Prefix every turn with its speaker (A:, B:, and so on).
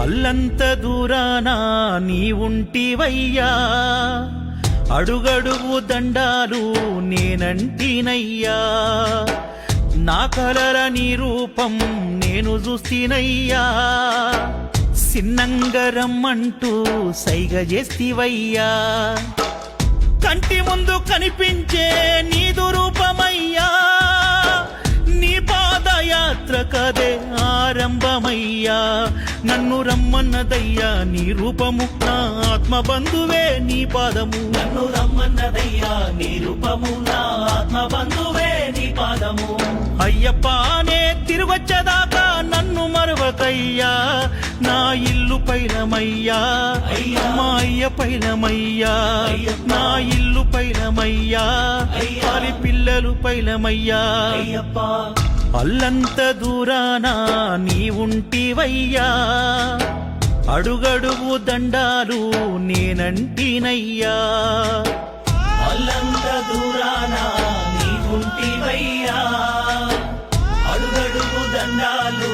A: అల్లంత దూరాన నీ ఉంటివయ్యా, అడుగడుగు దండాలు నేనంటినయ్యా. నా కలల నీ రూపం నేను చూసినయ్యా, సిన్నంగరమ్మంటూ సైగ చేస్తివయ్యా. కంటి ముందు కనిపించే నీదు రూపమయ్యా, నీ పాదయాత్ర కదే ఆరంభమయ్యా. నన్ను రమ్మన్నదయ్యా నీ రూపము, నా ఆత్మ బంధువే నీ పాదము.
B: నన్ను రమ్మన్నదయ్యా నీ రూపము, నా ఆత్మ బంధువే నీ పాదము.
A: అయ్యప్పనే తిరుగొచ్చదాకా నన్ను మరవకయ్యా, నా ఇల్లు పైలమయ్యా. మా అయ్య పైలమయ్యా, నా ఇల్లు పైలమయ్యా, వారి పిల్లలు పైలమయ్యా. అల్లంత దూరాన నీ ఉంటివయ్యా, అడుగడుగు దండాలు నేనంటినయ్యా.
B: అల్లంత దూరాన నీ ఉంటివయ్యా, అడుగడుగు దండాలు